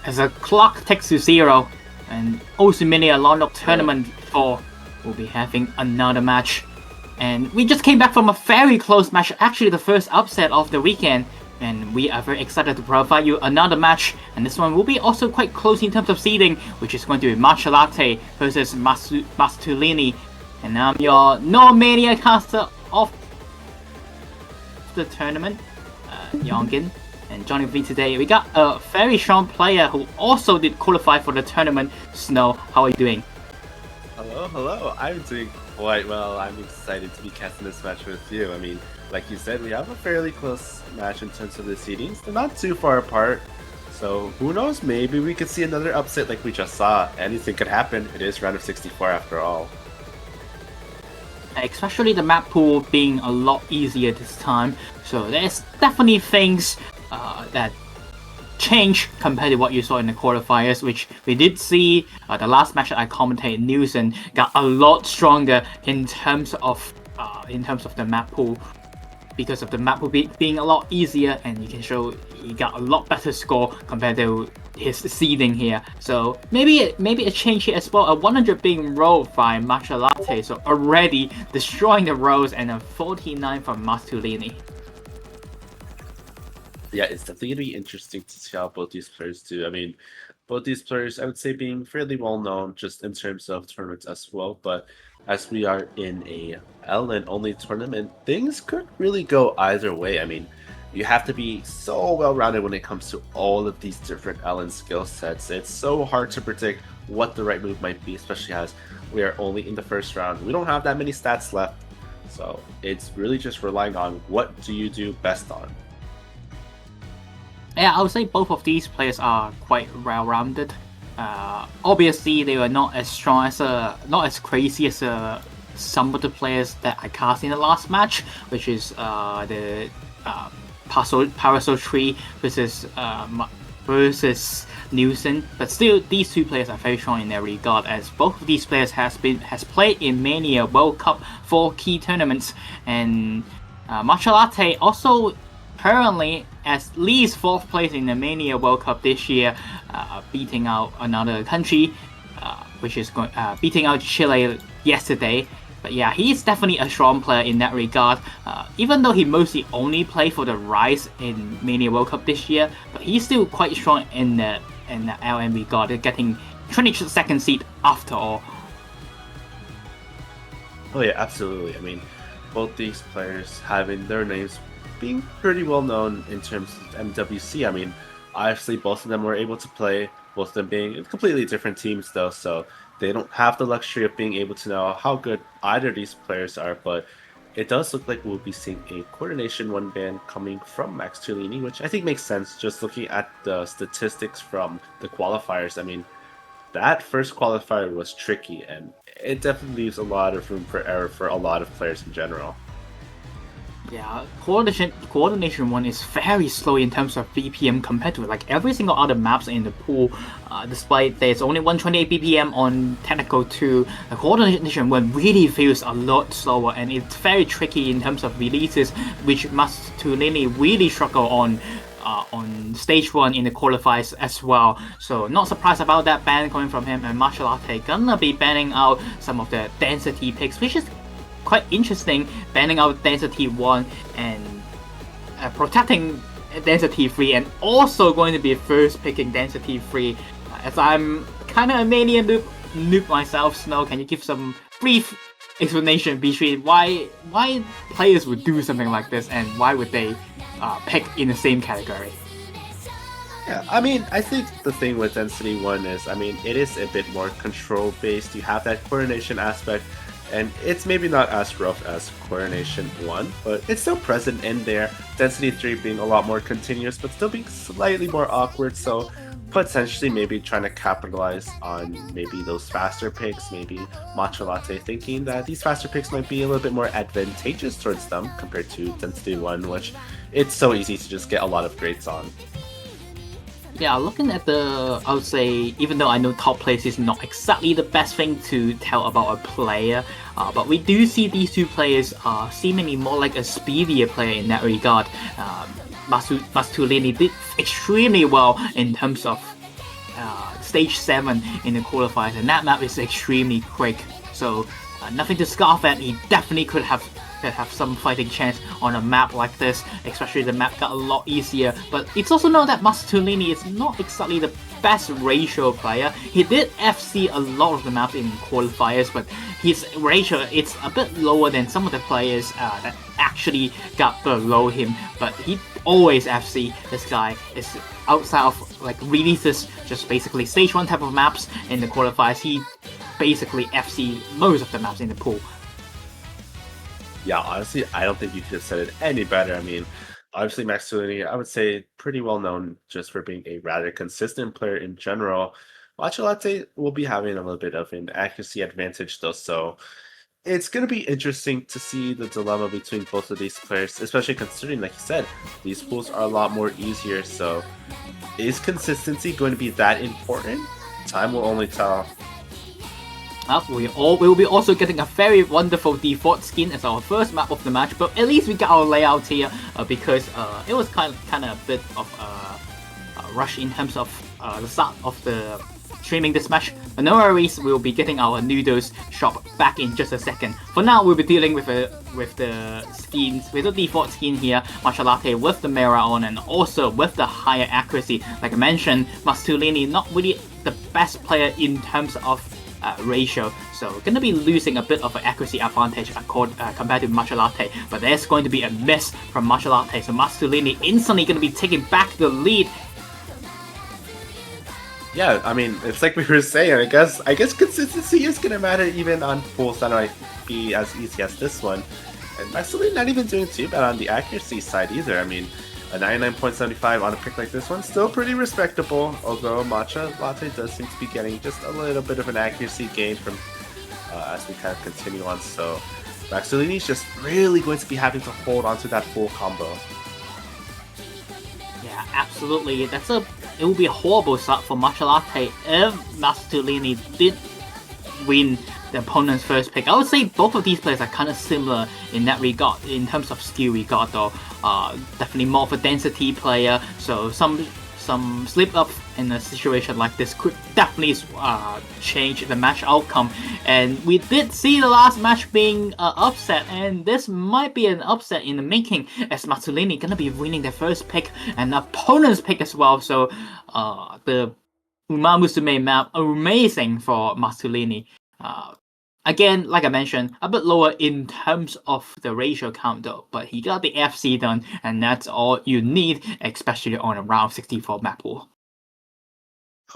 as a clock ticks to 0, and Osiminia London Tournament 4 will be having another match. And we just came back from a very close match, actually the first upset of the weekend, and we are very excited to provide you another match. And this one will be also quite close in terms of seeding, which is going to be MatchaLatte versus Maxtulini. And I'm your No Mania caster of the tournament, Yongin. And joining me today, we got a very strong player who also did qualify for the tournament. Snow, how are you doing? Hello. I'm doing quite well. I'm excited to be casting this match with you. I mean, like you said, we have a fairly close match in terms of the seedings. They're not too far apart. So who knows, maybe we could see another upset like we just saw. Anything could happen. It is round of 64 after all. Especially the map pool being a lot easier this time. So there's definitely things that change compared to what you saw in the quarterfinals, which we did see. The last match that I commentated, Nielsen got a lot stronger in terms of the map pool, because of the map pool being a lot easier, and you can show he got a lot better score compared to his seeding here. So maybe a change here as well. A 100 being rolled by MatchaLatte, so already destroying the rolls, and a 49 from Maxtulini. Yeah, it's definitely going to be interesting to see how both these players do. I mean, both these players, I would say, being fairly well known just in terms of tournaments as well. But as we are in a LN only tournament, things could really go either way. I mean, you have to be so well-rounded when it comes to all of these different LN skill sets. It's so hard to predict what the right move might be, especially as we are only in the first round. We don't have that many stats left. So it's really just relying on what do you do best on. Yeah, I would say both of these players are quite well-rounded. Obviously, they were not as strong as not as crazy as some of the players that I cast in the last match, which is the Parasol Tree versus Nielsen. But still, these two players are very strong in their regard, as both of these players has played in Mania World Cup 4 key tournaments, and MatchaLatte also currently at least 4th place in the Mania World Cup this year, beating out another country, which is beating out Chile yesterday. But yeah, he's definitely a strong player in that regard. Even though he mostly only played for the Rise in Mania World Cup this year, but he's still quite strong in the LN regard, getting 22nd seed after all. Oh yeah, absolutely. I mean, both these players having their names being pretty well known in terms of MWC. I mean, obviously both of them were able to play, both of them being completely different teams though, so they don't have the luxury of being able to know how good either of these players are. But it does look like we'll be seeing a coordination 1-ban coming from Maxtulini, which I think makes sense just looking at the statistics from the qualifiers. I mean, that first qualifier was tricky, and it definitely leaves a lot of room for error for a lot of players in general. Yeah, coordination 1 is very slow in terms of BPM compared to like every single other maps in the pool. Despite there's only 128 BPM on technical 2, the coordination 1 really feels a lot slower, and it's very tricky in terms of releases, which Maxtulini really struggle on stage 1 in the qualifiers as well. So not surprised about that ban coming from him, and MatchaLatte gonna be banning out some of the density picks, which is quite interesting, banning out density 1 and protecting density 3, and also going to be first picking density 3. As I'm kind of a Mania noob myself, Snow, can you give some brief explanation between why players would do something like this, and why would they pick in the same category? Yeah, I mean, I think the thing with Density 1 is, I mean, it is a bit more control based. You have that coordination aspect, and it's maybe not as rough as Coordination 1, but it's still present in there. Density 3 being a lot more continuous, but still being slightly more awkward, so potentially maybe trying to capitalize on maybe those faster picks, maybe MatchaLatte thinking that these faster picks might be a little bit more advantageous towards them compared to Density 1, which it's so easy to just get a lot of grades on. Yeah, looking at I would say, even though I know top place is not exactly the best thing to tell about a player, but we do see these two players are seemingly more like a speedier player in that regard. Maxtulini did extremely well in terms of stage 7 in the qualifiers, and that map is extremely quick. So nothing to scoff at. He definitely could have some fighting chance on a map like this, especially the map got a lot easier. But it's also known that Maxtulini is not exactly the best ratio player. He did FC a lot of the maps in qualifiers, but his ratio it's a bit lower than some of the players that actually got below him. But he always FC. This guy is outside of like releases, just basically stage 1 type of maps in the qualifiers. He basically FC most of the maps in the pool. Yeah, honestly, I don't think you could have said it any better. I mean, obviously, Maxtulini, I would say, pretty well known just for being a rather consistent player in general. MatchaLatte will be having a little bit of an accuracy advantage, though, so it's going to be interesting to see the dilemma between both of these players, especially considering, like you said, these pools are a lot more easier. So, is consistency going to be that important? Time will only tell. We will be also getting a very wonderful default skin as our first map of the match, but at least we got our layout here because it was kind of a bit of a rush in terms of the start of the streaming this match. But no worries, we'll be getting our noodles shop back in just a second. For now, we'll be dealing with the skins, with the default skin here, MatchaLatte with the mirror on, and also with the higher accuracy. Like I mentioned, Maxtulini not really the best player in terms of ratio, so gonna be losing a bit of an accuracy advantage compared to MatchaLatte, but there's going to be a miss from MatchaLatte, so Maxtulini instantly gonna be taking back the lead. Yeah, I mean, it's like we were saying, I guess consistency is gonna matter even on pools that might be as easy as this one, and Maxtulini not even doing too bad on the accuracy side either. I mean, a 99.75 on a pick like this one, still pretty respectable, although MatchaLatte does seem to be getting just a little bit of an accuracy gain from as we kind of continue on, so Maxtulini's just really going to be having to hold on to that full combo. Yeah, absolutely. It would be a horrible start for MatchaLatte if Maxtulini did win the opponent's first pick. I would say both of these players are kind of similar in that regard, in terms of skill regard though. Definitely more of a density player, so some slip up in a situation like this could definitely change the match outcome. And we did see the last match being upset, and this might be an upset in the making as Maxtulini gonna be winning their first pick and opponent's pick as well. So the Uma Musume map, amazing for Maxtulini. Again, like I mentioned, a bit lower in terms of the ratio count though, but he got the FC done, and that's all you need, especially on a round 64 map pool.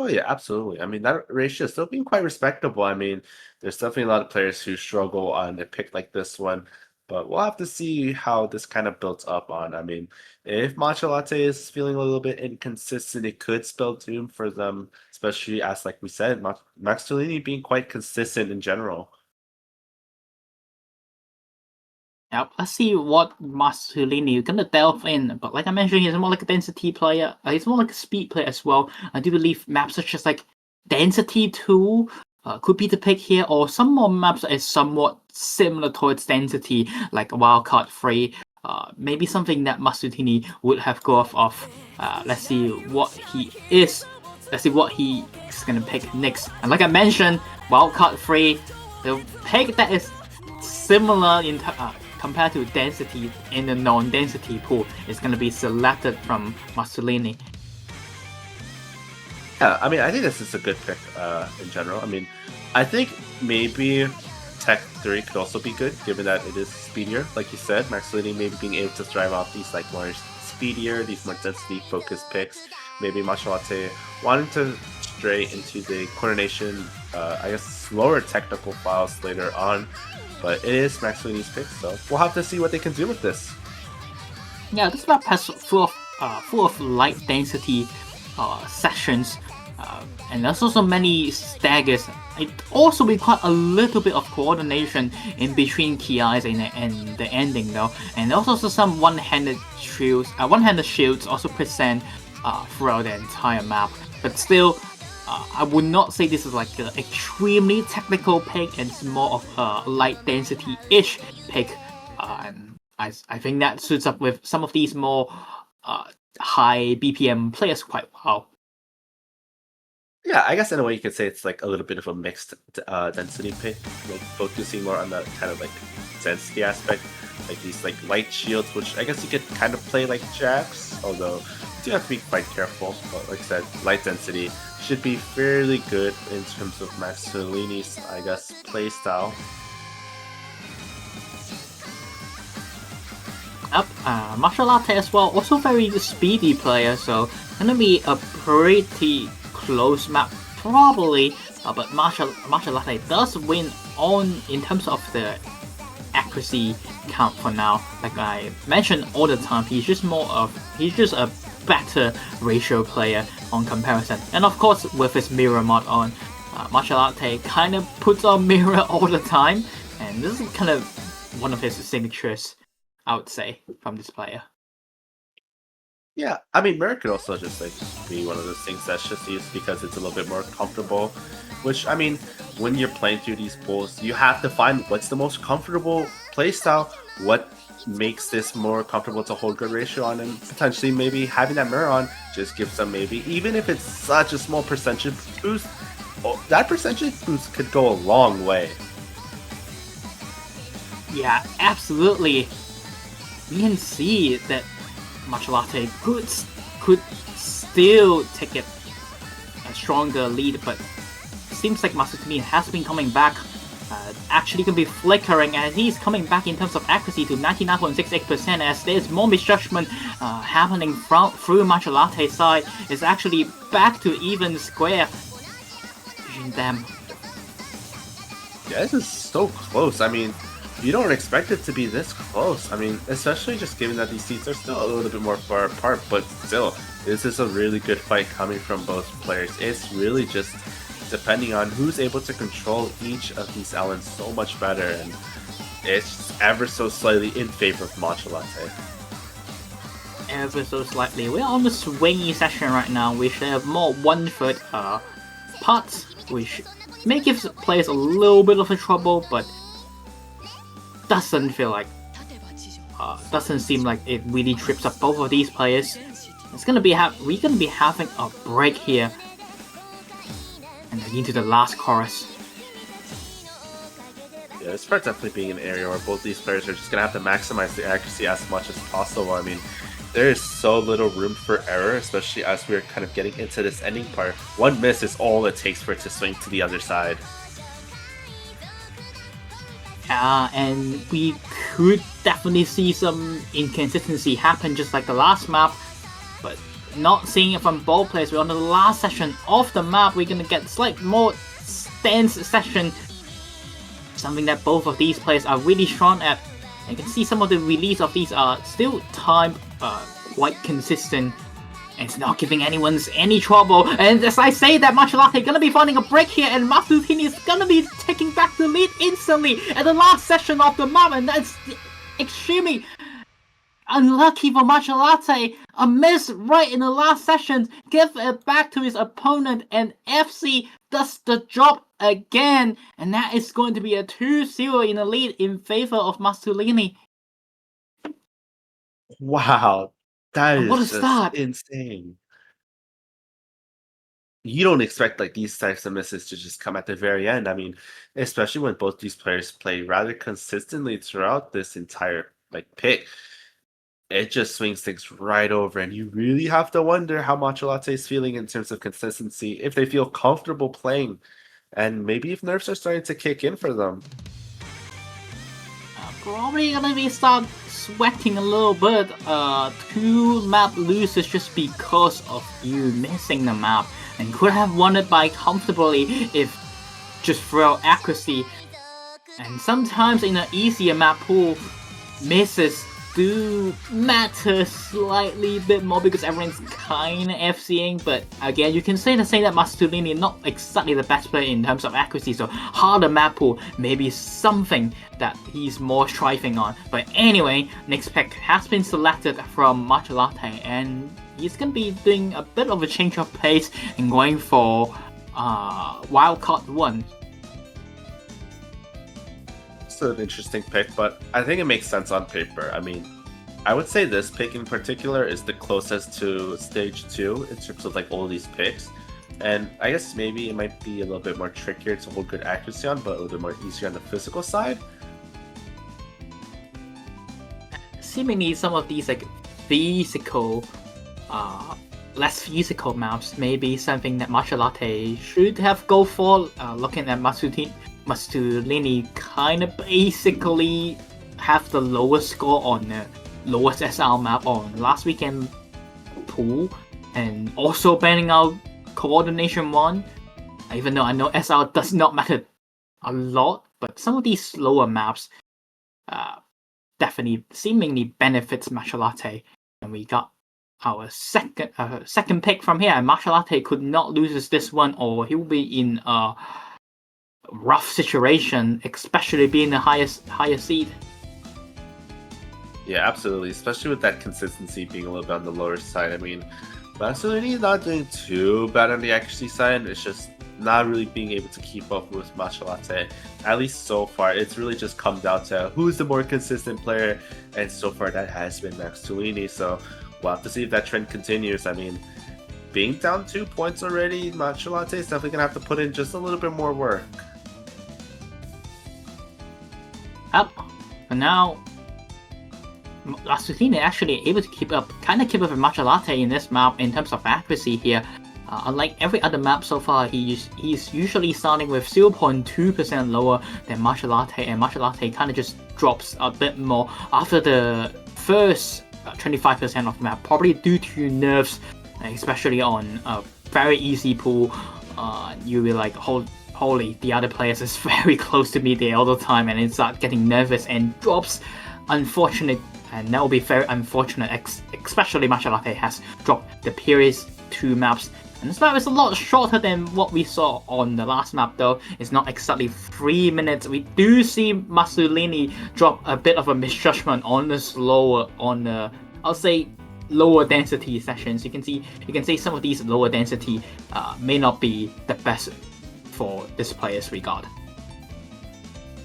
Oh yeah, absolutely. I mean, that ratio is still being quite respectable. I mean, there's definitely a lot of players who struggle on a pick like this one, but we'll have to see how this kind of builds up on. I mean, if MatchaLatte is feeling a little bit inconsistent, it could spell doom for them, especially as, like we said, Maxtulini being quite consistent in general. Now, let's see what Maxtulini is gonna delve in. But like I mentioned, he's more like a density player. He's more like a speed player as well. I do believe maps such as like Density 2 could be the pick here, or some more maps that is somewhat similar towards Density, like Wildcard 3. Maybe something that Maxtulini would have go off of. Let's see what he is. Let's see what he is gonna pick next. And like I mentioned, Wildcard 3, the pick that is similar in compared to density in the non-density pool is going to be selected from Maxtulini. Yeah, I mean, I think this is a good pick in general. I mean, I think maybe Tech 3 could also be good, given that it is speedier. Like you said, Maxtulini maybe being able to drive off these like more speedier, these more density-focused picks. Maybe MatchaLatte wanting to stray into the coordination, I guess, slower technical files later on. But it is Maxtulini's pick, so we'll have to see what they can do with this. Yeah, this map has full of light density sections, and there's also many staggers. It also requires a little bit of coordination in between KIs and the ending though, and also some one-handed shields also present throughout the entire map. But still, I would not say this is like an extremely technical pick, and it's more of a light density-ish pick. And I think that suits up with some of these more high BPM players quite well. Yeah, I guess in a way you could say it's like a little bit of a mixed density pick, like focusing more on the kind of like density aspect, like these like light shields, which I guess you could kind of play like jabs, although you do have to be quite careful. But like I said, light density should be fairly good in terms of Maxtulini's, I guess, play style. Yep, MatchaLatte as well, also very speedy player, so gonna be a pretty close map probably, but MatchaLatte does win on in terms of the accuracy count for now. Like I mentioned all the time, he's just a better ratio player on comparison. And of course with his mirror mod on, MatchaLatte kind of puts on mirror all the time, and this is kind of one of his signatures, I would say, from this player. Yeah, I mean, Mirror could also just like be one of those things that's just used because it's a little bit more comfortable. Which I mean, when you're playing through these pools, you have to find what's the most comfortable playstyle, what makes this more comfortable to hold good ratio on, and potentially maybe having that mirror on just gives them maybe, even if it's such a small percentage boost, that percentage boost could go a long way. Yeah, absolutely. We can see that MatchaLatte could still take a stronger lead, but it seems like Maxtulini has been coming back. Actually can be flickering, and he's coming back in terms of accuracy to 99.68%, as there's more misjudgment happening through MatchaLatte's side. It's actually back to even square between them. Yeah, this is so close. I mean, you don't expect it to be this close. I mean, especially just given that these seats are still a little bit more far apart, but still, this is a really good fight coming from both players. It's really just depending on who's able to control each of these elements so much better, and it's ever so slightly in favor of MatchaLatte. Ever so slightly. We're on the swingy session right now. We should have more 1/3 parts, which may give players a little bit of a trouble, but doesn't seem like it really trips up both of these players. We're gonna be having a break here, and then into the last chorus. Yeah, this part definitely being an area where both these players are just gonna have to maximize the accuracy as much as possible. I mean, there is so little room for error, especially as we're kind of getting into this ending part. One miss is all it takes for it to swing to the other side. And we could definitely see some inconsistency happen just like the last map, but not seeing it from both players. We're on the last section of the map. We're gonna get slightly more stance session, something that both of these players are really strong at. And you can see some of the release of these are still timed quite consistent. It's not giving anyone any trouble, and as I say that, MatchaLatte gonna be finding a break here, and Maxtulini is gonna be taking back the lead instantly at the last session of the map, and that's extremely unlucky for MatchaLatte. A miss right in the last session, give it back to his opponent, and FC does the job again, and that is going to be a 2-0 in the lead in favor of Maxtulini. Wow, that And what a is just start! insane. You don't expect like these types of misses to just come at the very end. I mean, especially when both these players play rather consistently throughout this entire like pick. It just swings things right over, and you really have to wonder how MatchaLatte is feeling in terms of consistency, if they feel comfortable playing, and maybe if nerves are starting to kick in for them. Probably gonna be start sweating a little bit. 2 map losses just because of you missing the map, and could have won it by comfortably if just through accuracy. And sometimes in an easier map pool, misses do matter slightly bit more because everyone's kinda FCing, but again, you can say the same that Maxtulini not exactly the best player in terms of accuracy, so harder map pool may be something that he's more striving on. But anyway, next pick has been selected from MatchaLatte, and he's gonna be doing a bit of a change of pace and going for Wildcard 1. An interesting pick, but I think it makes sense on paper. I mean, I would say this pick in particular is the closest to stage 2 in terms of like all these picks. And I guess maybe it might be a little bit more trickier to hold good accuracy on, but a little bit more easier on the physical side. Seemingly some of these like physical, less physical maps may be something that MatchaLatte should have go for. Looking at Maxtulini kind of basically have the lowest score on the lowest SR map on last weekend pool, and also banning out Coordination 1. Even though I know SR does not matter a lot, but some of these slower maps definitely seemingly benefits MatchaLatte, and we got our second pick from here. And MatchaLatte could not lose this one, or he will be in a rough situation, especially being the higher seed. Yeah, absolutely. Especially with that consistency being a little bit on the lower side. I mean, Maxtulini is not doing too bad on the accuracy side. It's just not really being able to keep up with MatchaLatte. At least so far, it's really just come down to who's the more consistent player, and so far that has been Maxtulini. So we'll have to see if that trend continues. I mean, being down 2 points already, MatchaLatte is definitely gonna have to put in just a little bit more work. Up, but now Maxtulini actually able to keep up with MatchaLatte in this map in terms of accuracy here. Unlike every other map so far, he's usually starting with 0.2% lower than MatchaLatte, and MatchaLatte kind of just drops a bit more after the first 25% of the map, probably due to nerfs, especially on a very easy pool. You'll be like, holy, the other players is very close to me there all the time, and it starts getting nervous and drops. Unfortunate, and that will be very unfortunate, especially MatchaLatte has dropped the previous 2 maps. And this map is a lot shorter than what we saw on the last map, though. It's not exactly 3 minutes. We do see Maxtulini drop a bit of a misjudgment on the I'll say, lower density sessions. You can see some of these lower density may not be the best for this player's regard.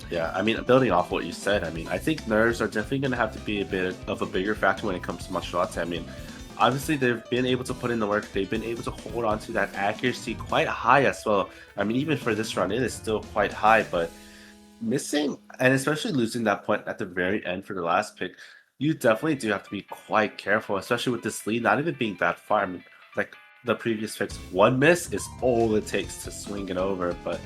Yeah, I mean, building off what you said, I mean, I think nerves are definitely going to have to be a bit of a bigger factor when it comes to MatchaLatte. I mean, obviously they've been able to put in the work. They've been able to hold on to that accuracy quite high as well. I mean, even for this run, it is still quite high, but missing, and especially losing that point at the very end for the last pick, you definitely do have to be quite careful, especially with this lead not even being that far. I mean, like the previous picks, 1 miss is all it takes to swing it over, but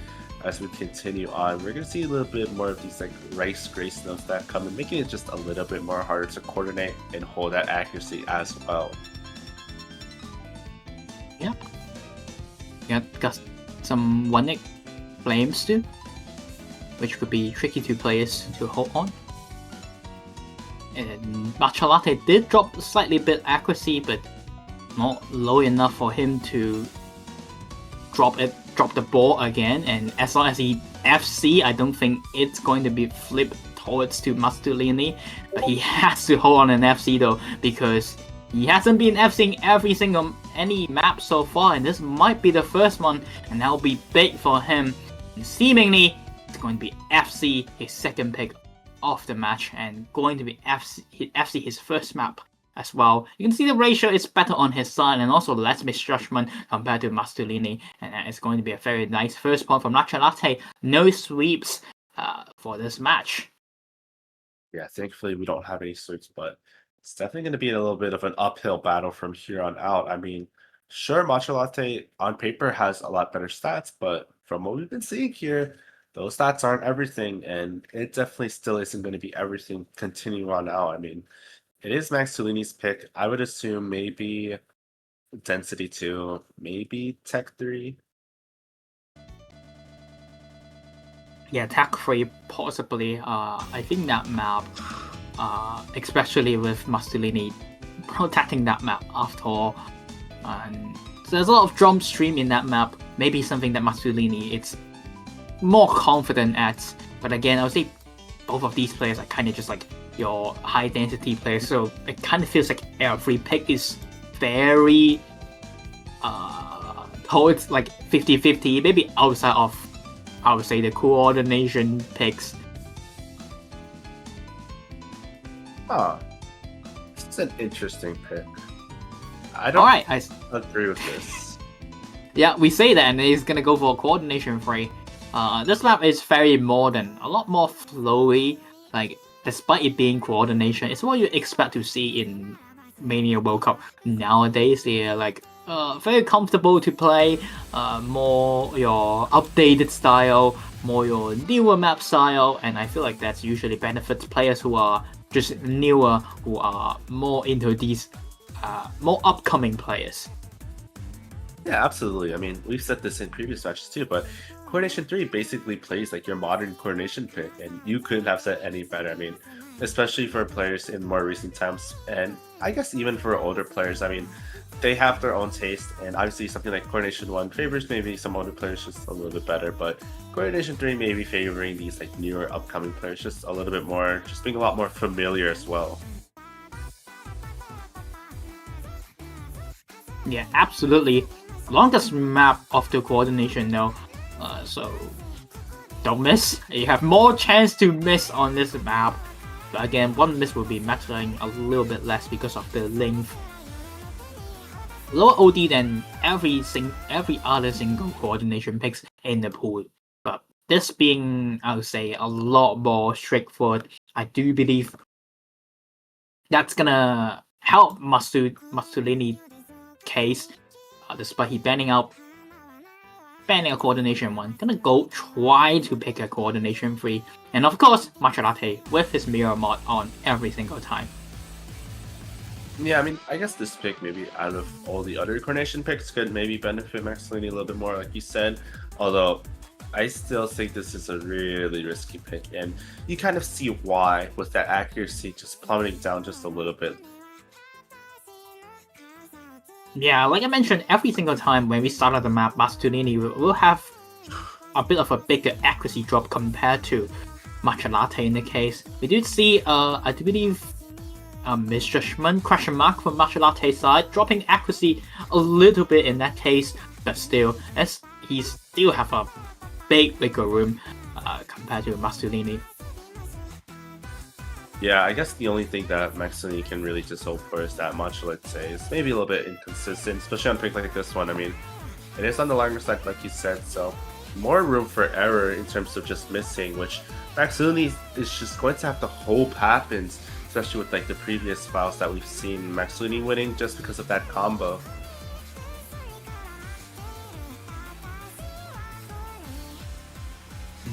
as we continue on, we're going to see a little bit more of these like race grace notes that come in, making it just a little bit more harder to coordinate and hold that accuracy as well. Yeah. Yeah, got some 1-nick flames too, which could be tricky to players to hold on. And MatchaLatte did drop slightly bit accuracy, but not low enough for him to drop the ball again. And as long as he FC, I don't think it's going to be flipped towards to Maxtulini, but he has to hold on an FC though, because he hasn't been FCing any map so far, and this might be the first one, and that'll be big for him. And seemingly it's going to be FC his second pick of the match, and going to be FC his first map as well. You can see the ratio is better on his side, and also less misjudgment compared to Maxtulini, and it's going to be a very nice first point from MatchaLatte. No sweeps for this match. Yeah, thankfully we don't have any sweeps, but it's definitely going to be a little bit of an uphill battle from here on out. I mean, sure, MatchaLatte on paper has a lot better stats, but from what we've been seeing here, those stats aren't everything, and it definitely still isn't going to be everything continuing on out. I mean, it is Maxtulini's pick. I would assume maybe Density 2, maybe Tech 3. Yeah, Tech 3 possibly. I think that map, especially with Maxtulini protecting that map after all, and so there's a lot of drum stream in that map. Maybe something that Maxtulini it's more confident at. But again, I would say both of these players are kind of just like your high density players, so it kind of feels like every pick is very towards like 50-50, maybe outside of, I would say, the coordination picks. This is an interesting pick. I don't agree with this. Yeah, we say that, and he's gonna go for coordination 3. This map is very modern, a lot more flowy. Like, despite it being coordination, it's what you expect to see in Mania World Cup nowadays. They're like very comfortable to play, more your updated style, more your newer map style, and I feel like that's usually benefits players who are just newer, who are more into these more upcoming players. Yeah, absolutely. I mean, we've said this in previous matches too, but Coordination 3 basically plays like your modern coordination pick, and you couldn't have said any better. I mean, especially for players in more recent times, and I guess even for older players, I mean, they have their own taste, and obviously something like Coordination 1 favors maybe some older players just a little bit better, but Coordination 3 may be favoring these like newer upcoming players just a little bit more, just being a lot more familiar as well. Yeah, absolutely. Longest map of the coordination now, so don't miss. You have more chance to miss on this map. But again, one miss will be mattering a little bit less because of the length. Lower OD than every other single coordination picks in the pool. But this being, I would say, a lot more straightforward, I do believe that's gonna help Maxtulini case, despite he banning a coordination 1. Gonna go try to pick a coordination 3. And of course, MatchaLatte with his mirror mod on every single time. Yeah, I mean, I guess this pick maybe out of all the other coordination picks could maybe benefit Maxtulini a little bit more, like you said. Although I still think this is a really risky pick, and you kind of see why with that accuracy just plummeting down just a little bit. Yeah, like I mentioned, every single time when we start out the map, Maxtulini will have a bit of a bigger accuracy drop compared to MatchaLatte in the case. We did see, I do believe, a misjudgment question mark from MatchaLatte's side, dropping accuracy a little bit in that case, but still, as he still have a bigger room compared to Maxtulini. Yeah, I guess the only thing that Maxtulini can really just hope for is that MatchaLatte is maybe a little bit inconsistent, especially on a pick like this one. I mean, it is on the longer side, like you said, so more room for error in terms of just missing, which Maxtulini is just going to have to hope happens, especially with like the previous files that we've seen Maxtulini winning just because of that combo.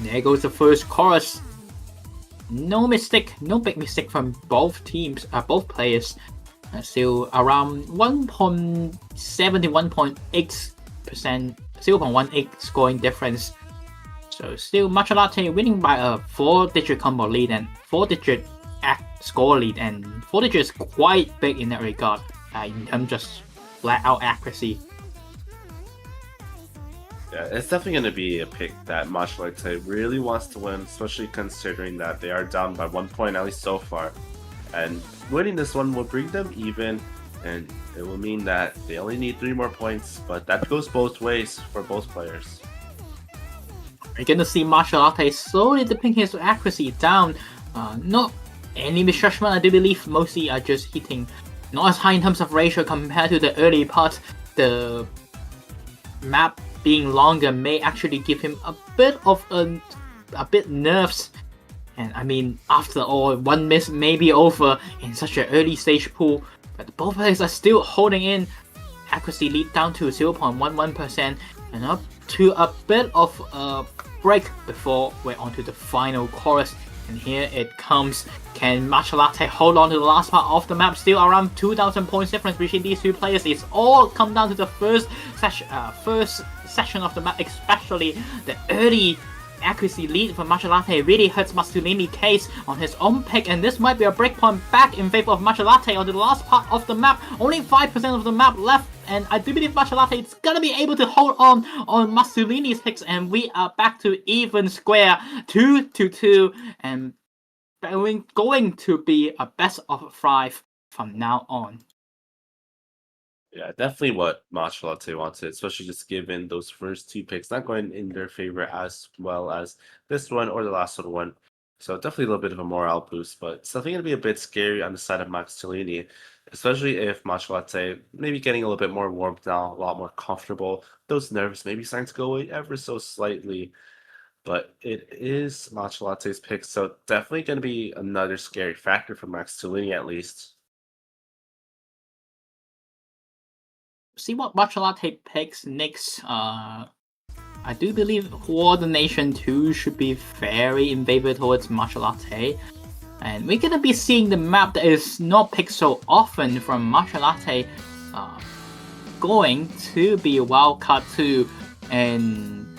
There goes the first chorus. No mistake, no big mistake from both teams, both players. Still around 1.7 to 1.8%, 0.18 scoring difference. So still MatchaLatte winning by a 4-digit combo lead and 4-digit score lead, and 4-digit is quite big in that regard in terms of flat out accuracy. Yeah, it's definitely going to be a pick that MatchaLatte really wants to win, especially considering that they are down by 1 point, at least so far. And winning this one will bring them even, and it will mean that they only need 3 more points, but that goes both ways for both players. We're gonna see MatchaLatte slowly dipping his accuracy down. Not any misjudgment, I do believe. Mostly are just hitting not as high in terms of ratio compared to the early part. The map being longer may actually give him a bit of a bit nerves. And I mean, after all, one miss may be over in such an early stage pool, but both players are still holding in. Accuracy lead down to 0.11% and up to a bit of a break before we're on to the final chorus. And here it comes. Can MatchaLatte hold on to the last part of the map? Still around 2,000 points difference between these two players. It's all come down to the first section of the map, especially the early accuracy lead for MatchaLatte really hurts Maxtulini case on his own pick, and this might be a breakpoint back in favor of MatchaLatte on the last part of the map. Only 5% of the map left, and I do believe MatchaLatte is gonna be able to hold on Maxtulini's picks, and we are back to even square, 2-2, and going to be a best of 5 from now on. Yeah, definitely what MatchaLatte wanted, especially just given those first 2 picks not going in their favor as well as this one or the last one. So definitely a little bit of a morale boost, but it's definitely going to be a bit scary on the side of Maxtulini, especially if MatchaLatte maybe getting a little bit more warmed now, a lot more comfortable. Those nerves maybe starting to go away ever so slightly, but it is MatchaLatte's pick, so definitely going to be another scary factor for Maxtulini at least. See what MatchaLatte picks next. I do believe Coordination 2 should be very in favor towards MatchaLatte. And we're gonna be seeing the map that is not picked so often from MatchaLatte going to be Wildcard 2. And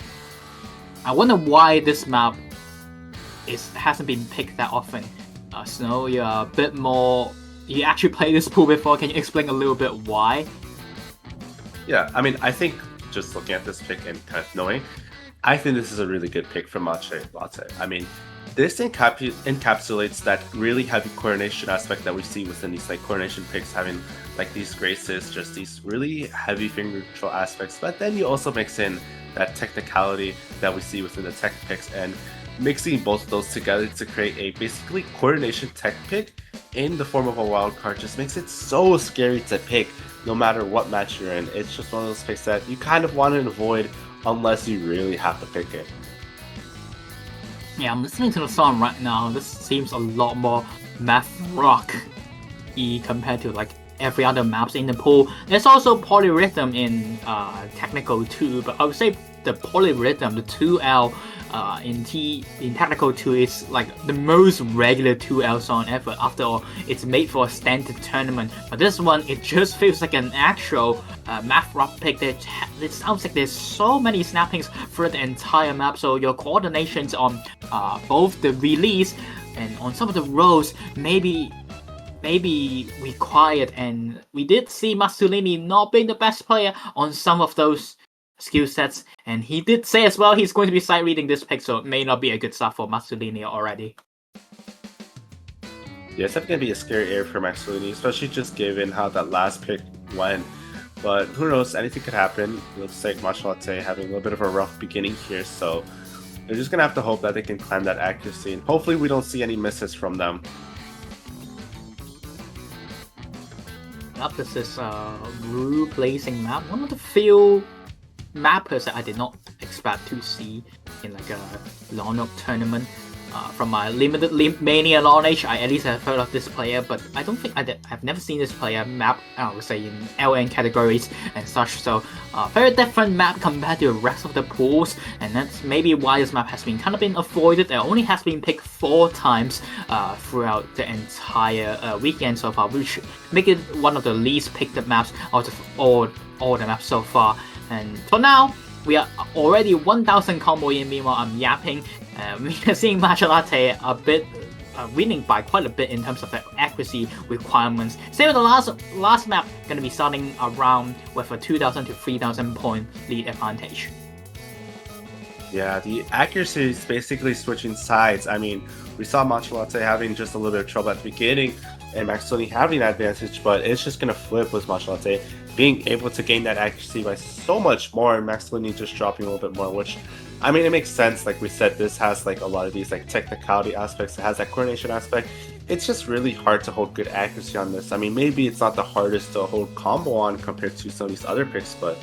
I wonder why this map hasn't been picked that often. Snow, you're a bit more... You actually played this pool before, can you explain a little bit why? Yeah, I mean, I think just looking at this pick and kind of knowing, I think this is a really good pick from MatchaLatte. I mean, this encapsulates that really heavy coordination aspect that we see within these like coordination picks, having like these graces, just these really heavy finger control aspects. But then you also mix in that technicality that we see within the tech picks, and mixing both of those together to create a basically coordination tech pick in the form of a wild card just makes it so scary to pick no matter what match you're in. It's just one of those picks that you kind of want to avoid unless you really have to pick it. Yeah, I'm listening to the song right now. This seems a lot more math rock-y compared to like every other maps in the pool. There's also polyrhythm in Technical 2, but I would say the polyrhythm, the 2L in Technical 2 is like the most regular 2L song ever. After all, it's made for a standard tournament. But this one, it just feels like an actual math rock pick. It sounds like there's so many snappings through the entire map, so your coordinations on both the release and on some of the rows maybe required, and we did see Maxtulini not being the best player on some of those skill sets, and he did say as well he's going to be side reading this pick, so it may not be a good start for Maxtulini already. Yeah, it's definitely going to be a scary area for Maxtulini, especially just given how that last pick went. But who knows, anything could happen. It looks like MatchaLatte having a little bit of a rough beginning here, so they're just going to have to hope that they can climb that accuracy, and hopefully we don't see any misses from them. Yep, this is rule placing map. One of the few mappers that I did not expect to see in like a Long tournament. From my limited Mania knowledge, I at least have heard of this player, but I don't think I've never seen this player map, I would say, in LN categories and such, so very different map compared to the rest of the pools, and that's maybe why this map has been kind of been avoided. It only has been picked 4 times throughout the entire weekend so far, which make it one of the least picked maps out of all the maps so far. And for now, we are already 1000 combo in. Meanwhile, I'm yapping. We are seeing MatchaLatte a bit winning by quite a bit in terms of the accuracy requirements. Same with the last map, gonna be starting around with a 2000 to 3000 point lead advantage. Yeah, the accuracy is basically switching sides. I mean, we saw MatchaLatte having just a little bit of trouble at the beginning, and Maxtulini having that advantage, but it's just going to flip with MatchaLatte being able to gain that accuracy by so much more, and Maxtulini just dropping a little bit more, which, I mean, it makes sense. Like we said, this has like a lot of these like technicality aspects. It has that coordination aspect. It's just really hard to hold good accuracy on this. I mean, maybe it's not the hardest to hold combo on compared to some of these other picks, but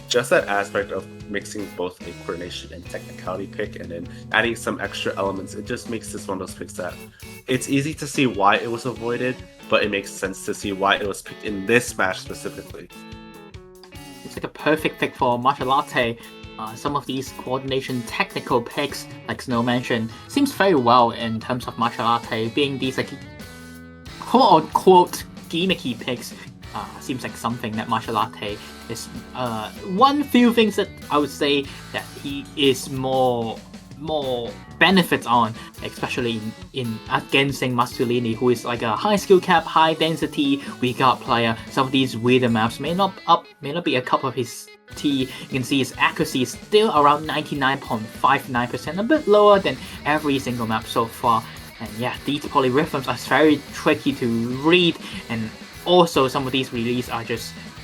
just that aspect of mixing both a coordination and technicality pick and then adding some extra elements, it just makes this one of those picks that it's easy to see why it was avoided, but it makes sense to see why it was picked in this match specifically. It's like a perfect pick for MatchaLatte. Some of these coordination technical picks, like Snow mentioned, seems very well in terms of MatchaLatte being these like quote-unquote gimmicky picks. Seems like something that MatchaLatte is one few things that I would say that he is more benefits on, especially in against Maxtulini, who is like a high skill cap, high density weak guard player. Some of these weirder maps may not be a cup of his tea. You can see his accuracy is still around 99.59%, a bit lower than every single map so far. And yeah, these polyrhythms are very tricky to read, and also some of these releases are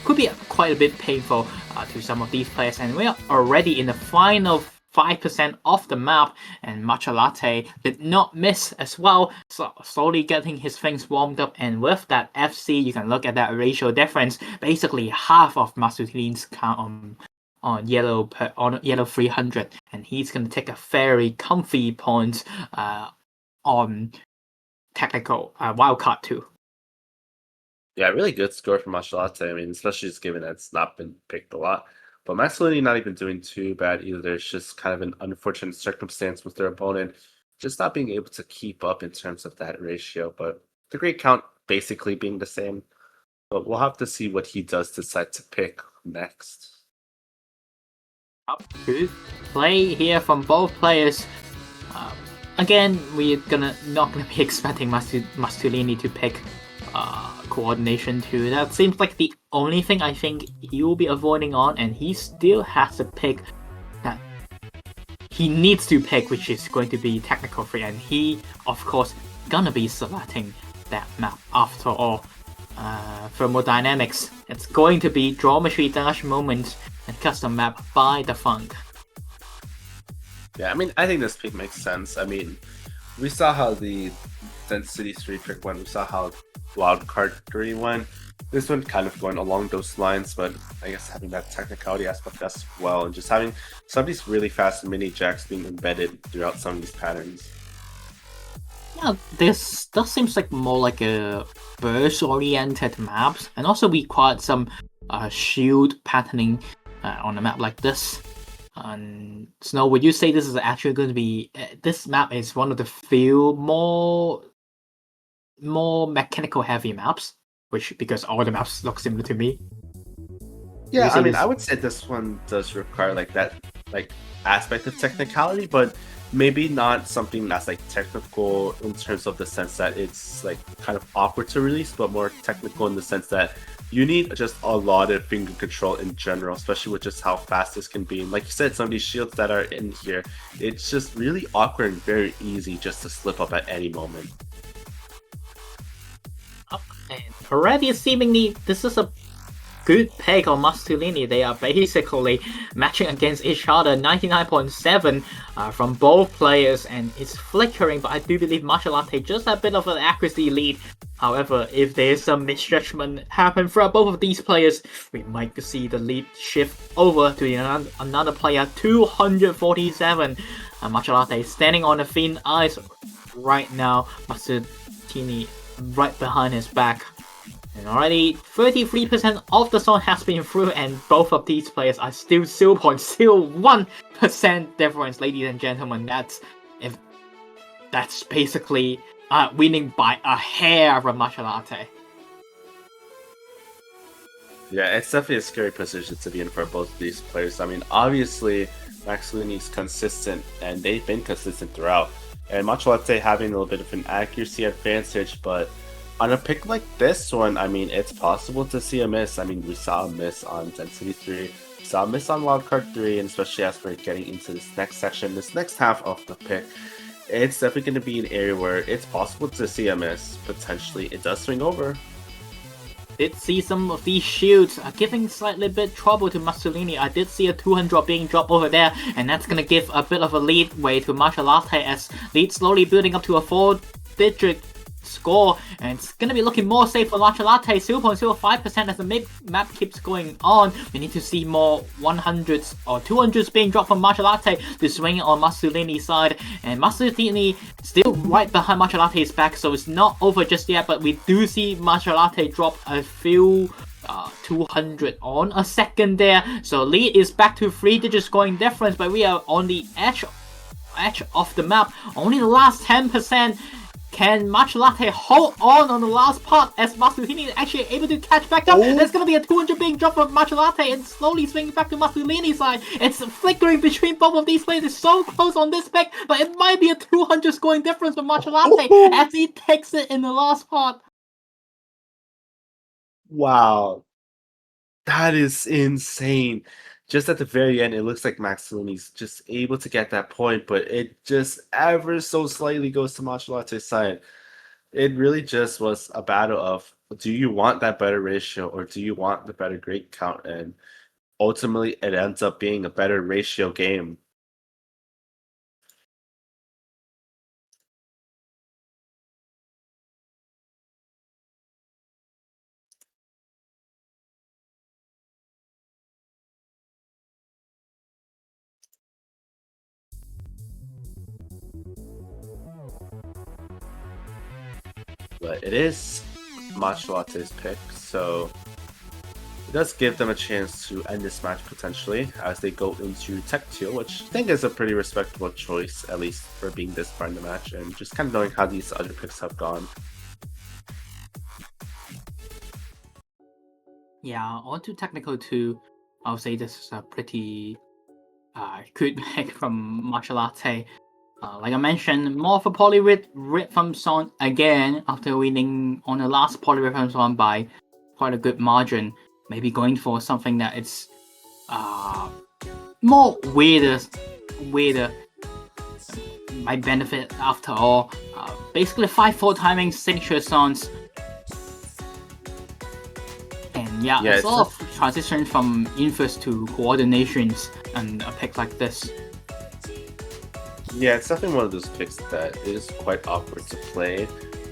could be quite a bit painful to some of these players. And we are already in the final 5% off the map, and MatchaLatte did not miss as well, so slowly getting his things warmed up, and with that FC, you can look at that ratio difference, basically half of Maxtulini's count on yellow 300, and he's gonna take a very comfy point on technical wildcard 2. Yeah, really good score for MatchaLatte. I mean, especially just given that it's not been picked a lot. But Maxtulini not even doing too bad either. It's just kind of an unfortunate circumstance with their opponent just not being able to keep up in terms of that ratio. But the great count basically being the same. But we'll have to see what he does decide to pick next. Good play here from both players. Again, we're not gonna be expecting Maxtulini to pick coordination 2. That seems like the only thing I think he will be avoiding on, and he still has to pick that he needs to pick, which is going to be technical 3, and he of course gonna be selecting that map after all. Thermodynamics, it's going to be Geometry Dash Moment and custom map by the Funk. Yeah, I mean, I think this pick makes sense. I mean, we saw how the Density 3 pick went, we saw how Wildcard 3 went. This one kind of going along those lines, but I guess having that technicality aspect as well, and just having some of these really fast mini jacks being embedded throughout some of these patterns. Yeah, this does seems like more like a burst-oriented maps, and also we quite some shield patterning on a map like this. And Snow, would you say this is actually going to be this map is one of the few more mechanical heavy maps, which because all the maps look similar to me? Yeah, I mean, I would say this one does require like that aspect of technicality, but maybe not something that's like technical in terms of the sense that it's like kind of awkward to release, but more technical in the sense that you need just a lot of finger control in general, especially with just how fast this can be. And like you said, some of these shields that are in here, it's just really awkward and very easy just to slip up at any moment. And already seemingly this is a good pick on Maxtulini. They are basically matching against each other, 99.7 from both players, and it's flickering, but I do believe MatchaLatte just a bit of an accuracy lead. However, if there's some misjudgment happen from both of these players, we might see the lead shift over to another player, 247. MatchaLatte standing on a thin ice right now. Maxtulini right behind his back. And already 33% of the zone has been through, and both of these players are still 0.01% difference, ladies and gentlemen. That's basically winning by a hair from MatchaLatte. Yeah, it's definitely a scary position to be in for both of these players. I mean, obviously, Maxtulini's consistent, and they've been consistent throughout. And MatchaLatte having a little bit of an accuracy advantage, but on a pick like this one, I mean, it's possible to see a miss. I mean, we saw a miss on Density 3, we saw a miss on Wildcard 3, and especially as we're getting into this next section, this next half of the pick, it's definitely going to be an area where it's possible to see a miss. Potentially, it does swing over. Did see some of these shields giving slightly bit trouble to Maxtulini. I did see a 200 being dropped over there, and that's gonna give a bit of a lead way to MatchaLatte as lead slowly building up to a 4-digit score, and it's gonna be looking more safe for MatchaLatte, 0.05% as the map keeps going on. We need to see more 100s or 200s being dropped from MatchaLatte to swing on Maxtulini's side, and Maxtulini still right behind MatchaLatte's back, so it's not over just yet, but we do see MatchaLatte drop a few 200 on a second there, so lead is back to 3-digit scoring difference, but we are on the edge of the map, only the last 10%. Can MatchaLatte hold on the last part as Maxtulini is actually able to catch back up? There's going to be a 200 being dropped from MatchaLatte and slowly swinging back to Maxtulini's side. It's flickering between both of these players. It's so close on this pick, but it might be a 200 scoring difference for MatchaLatte as he takes it in the last part. Wow. That is insane. Just at the very end, it looks like Maxtulini's just able to get that point, but it just ever so slightly goes to MatchaLatte's side. It really just was a battle of, do you want that better ratio or do you want the better great count? And ultimately, it ends up being a better ratio game. but it is MatchaLatte's pick, so it does give them a chance to end this match potentially as they go into Tech 2, which I think is a pretty respectable choice, at least for being this far in the match, and just kind of knowing how these other picks have gone. Yeah, on to Technical 2. I'll say this is a pretty good pick from MatchaLatte. Like I mentioned, more of a polyrhythm song again after winning on the last polyrhythm song by quite a good margin. Maybe going for something that it's more weirder. Might benefit after all. Basically 5/4 timing signature songs. And yeah, it's a lot of transition from inverse to coordinations and a pick like this. Yeah, it's definitely one of those picks that is quite awkward to play,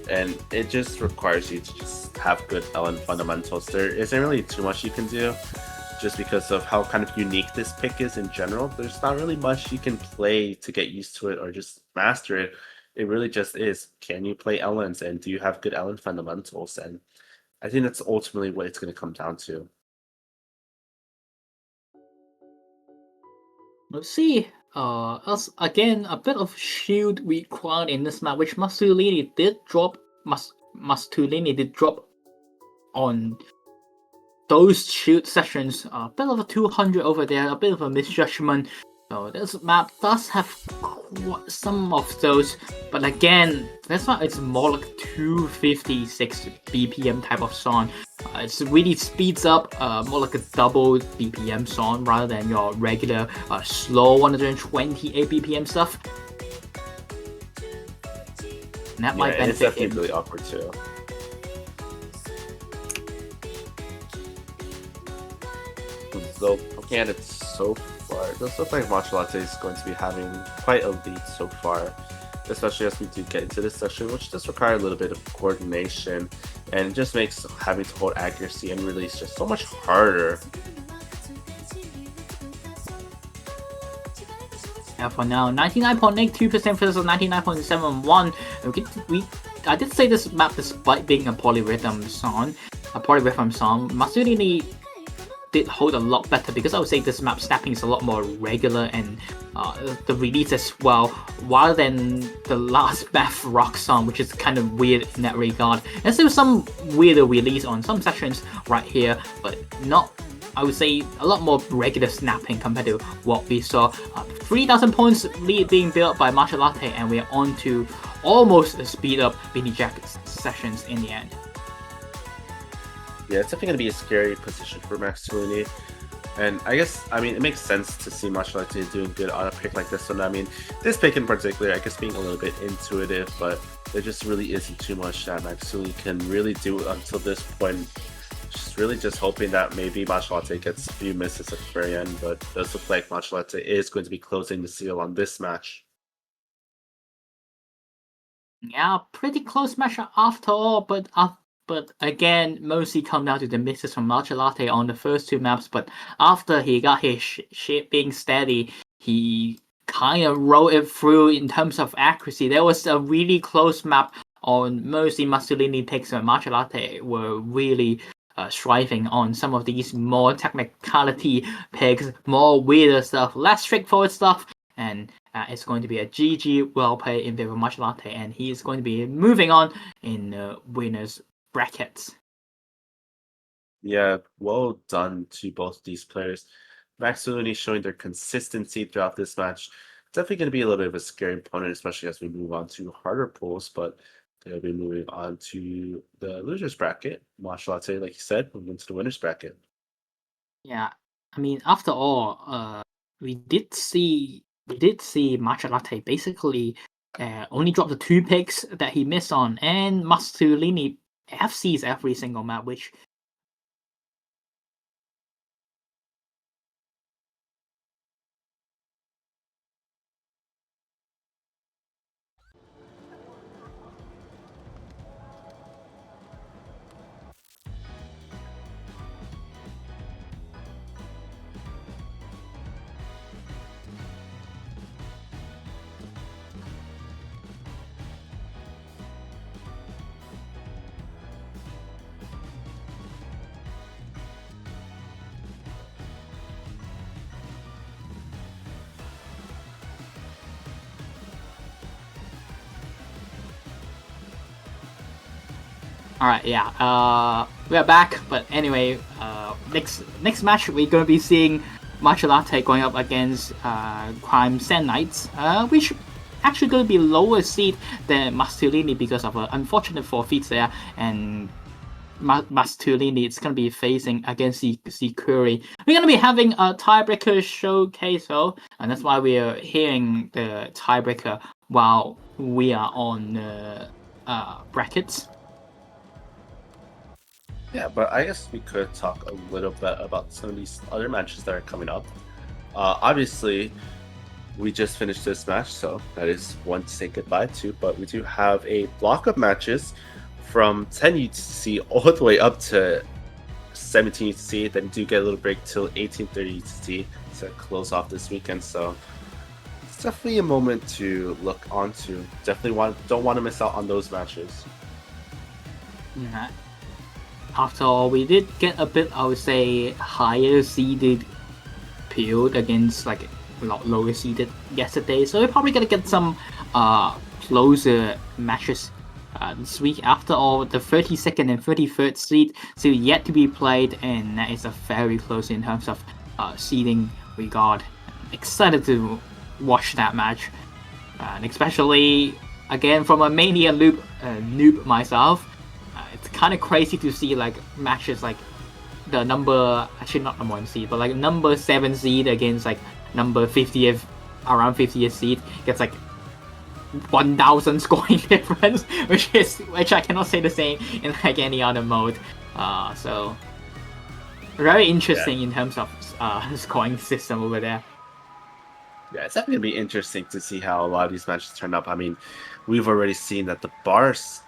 and it just requires you to just have good LN fundamentals. There isn't really too much you can do, just because of how kind of unique this pick is in general. There's not really much you can play to get used to it or just master it. It really just is, can you play LNs and do you have good LN fundamentals? And I think that's ultimately what it's going to come down to. Let's see. Us again, a bit of shield required in this map, which Maxtulini did drop. Maxtulini did drop on those shield sessions. A bit of a 200 over there, a bit of a misjudgment. So this map does have some of those, but again, this map is more like 256 BPM type of song. It really speeds up, more like a double BPM song rather than your regular slow 128 BPM stuff. And that might benefit it's definitely him. really awkward too. So looking at it so far, it does look like MatchaLatte is going to be having quite a lead so far, especially as we do get into this session, which does require a little bit of coordination, and it just makes having to hold accuracy and release just so much harder. Yeah, for now, 99.82% versus 99.71. I did say this map, despite being a polyrhythm song, Maxtulini did hold a lot better, because I would say this map snapping is a lot more regular, and the release as well, rather than the last math rock song, which is kind of weird in that regard. And still some weirder release on some sections right here, but not, I would say, a lot more regular snapping compared to what we saw. 3,000 points lead being built by MatchaLatte, and we're on to almost speed up Beanie Jack sessions in the end. Yeah, it's definitely going to be a scary position for Maxtulini. And I guess, I mean, it makes sense to see MatchaLatte doing good on a pick like this one. I mean, this pick in particular, I guess being a little bit intuitive, but there just really isn't too much that Maxtulini can really do until this point. Just really just hoping that maybe MatchaLatte gets a few misses at the very end, but it does look like MatchaLatte is going to be closing the seal on this match. Yeah, pretty close match after all, but again, mostly come down to the misses from MatchaLatte on the first two maps. But after he got his shit being steady, he kind of rolled it through in terms of accuracy. There was a really close map on mostly Maxtulini picks, and MatchaLatte were really striving on some of these more technicality picks, more weirder stuff, less straightforward stuff. And it's going to be a GG well played in favor of MatchaLatte, and he is going to be moving on in winners brackets. Yeah, well done to both these players. Maxtulini showing their consistency throughout this match. Definitely going to be a little bit of a scary opponent, especially as we move on to harder pools, but they'll be moving on to the losers bracket. MatchaLatte, like you said, moving into the winners bracket. Yeah, I mean, after all, we did see MatchaLatte basically only drop the 2 picks that he missed on, and Maxtulini FCs every single map, which All right, yeah. We are back, but anyway, next match we're gonna be seeing MatchaLatte going up against Crime Sand Knights. Which actually gonna be lower seed than Maxtulini because of an unfortunate forfeit there, and Maxtulini is gonna be facing against the Curry. We're gonna be having a tiebreaker showcase, though, and that's why we are hearing the tiebreaker while we are on the brackets. Yeah, but I guess we could talk a little bit about some of these other matches that are coming up. Obviously, we just finished this match, so that is one to say goodbye to. But we do have a block of matches from 10 UTC all the way up to 17 UTC. Then do get a little break till 18:30 UTC to close off this weekend. So it's definitely a moment to look onto. Definitely don't want to miss out on those matches. Yeah. After all, we did get a bit, I would say, higher seeded field against like a lot lower seeded yesterday, so we're probably gonna get some closer matches this week. After all, the 32nd and 33rd seed still yet to be played, and that is a very close in terms of seeding regard. Excited to watch that match, and especially again from a Mania noob myself. It's kind of crazy to see like matches like the actually not number 1 seed, but like number 7 seed against like number 50th, around 50th seed gets like 1,000 scoring difference, which I cannot say the same in like any other mode. So very interesting in terms of scoring system over there. Yeah, it's definitely gonna be interesting to see how a lot of these matches turn up. I mean, we've already seen that the bars,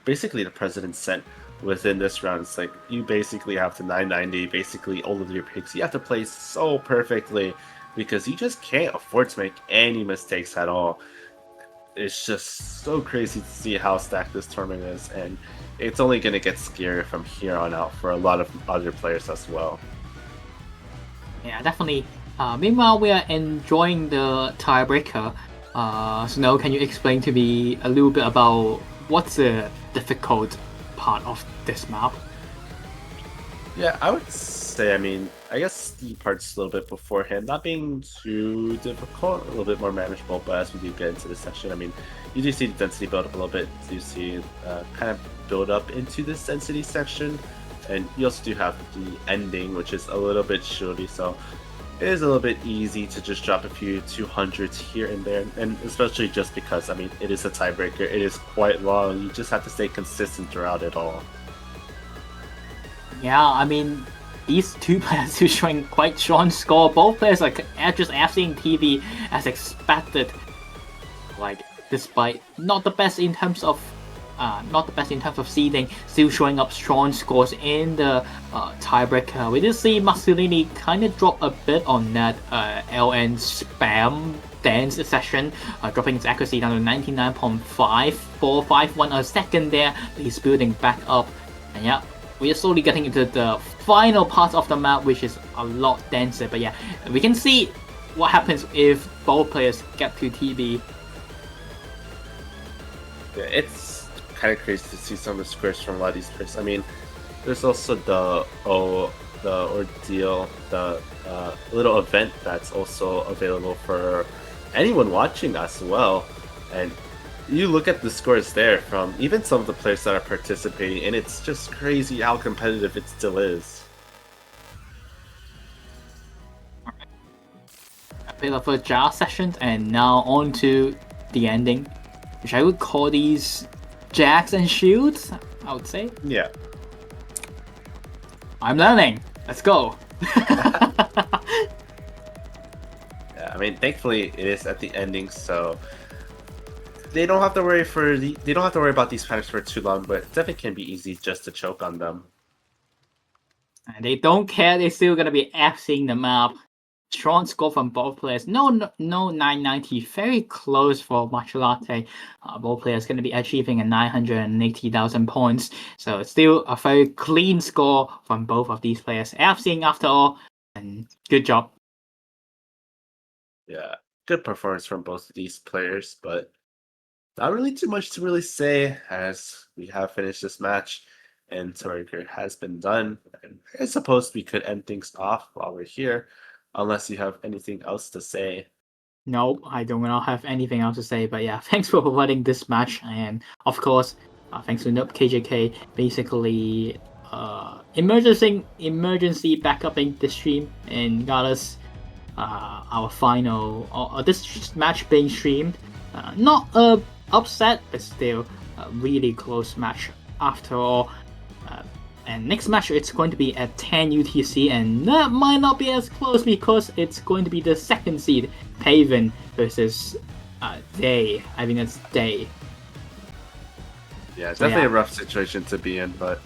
basically the president sent within this round. It's like you basically have to 990, basically all of your picks. You have to play so perfectly because you just can't afford to make any mistakes at all. It's just so crazy to see how stacked this tournament is, and it's only gonna get scarier from here on out for a lot of other players as well. Yeah, definitely. Meanwhile, we are enjoying the tiebreaker. Snow, can you explain to me a little bit about what's the difficult part of this map? Yeah, I would say, I mean, I guess the parts a little bit beforehand, not being too difficult, a little bit more manageable, but as we do get into this section, I mean, you do see the density build up a little bit, you see kind of build up into this density section, and you also do have the ending, which is a little bit shorty, so it is a little bit easy to just drop a few 200s here and there, and especially just because, I mean, it is a tiebreaker, it is quite long, you just have to stay consistent throughout it all. Yeah, I mean, these two players who showing quite strong score. Both players are just absent TV as expected. Like, despite not the best in terms of seeding, still showing up strong scores in the tiebreaker. We did see Maxtulini kind of drop a bit on that LN spam dance session, dropping his accuracy down to 99.5451 a second there. But he's building back up, and yeah, we are slowly getting into the final part of the map, which is a lot denser. But yeah, we can see what happens if both players get to TB. Yeah, it's kind of crazy to see some of the scores from a lot of these players. I mean, there's also the ordeal, the little event that's also available for anyone watching as well. And you look at the scores there from even some of the players that are participating, and it's just crazy how competitive it still is. A bit of a jar session, and now on to the ending, which I would call these jacks and shields, I would say. Yeah. I'm learning. Let's go. Yeah, I mean, thankfully it is at the ending, so they don't have to worry about these panics for too long, but it definitely can be easy just to choke on them. And they don't care. They're still gonna be F-ing the map. Strong score from both players. No 990. Very close for MatchaLatte. Both players going to be achieving a 980,000 points. So it's still a very clean score from both of these players. F-ing after all, and good job. Yeah, good performance from both of these players, but Not really too much to really say, as we have finished this match and Torger has been done. And I suppose we could end things off while we're here, unless you have anything else to say. No, I do not have anything else to say. But yeah, thanks for providing this match, and of course, thanks to Nope KJK, basically emergency backupping the stream and got us our final this match being streamed. Not upset, but still a really close match after all. And next match it's going to be at 10 UTC, and that might not be as close because it's going to be the second seed Paven versus Day. I think it's Day. Yeah, definitely a rough situation to be in, but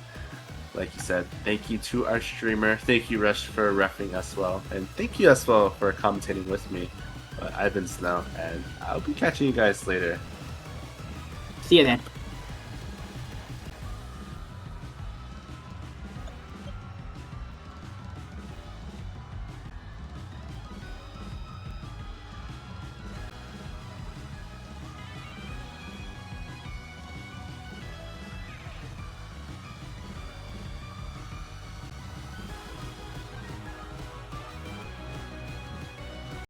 like you said, thank you to our streamer. Thank you, Rush, for repping us well, and thank you as well for commentating with me. I've been Snow, and I'll be catching you guys later. See you then.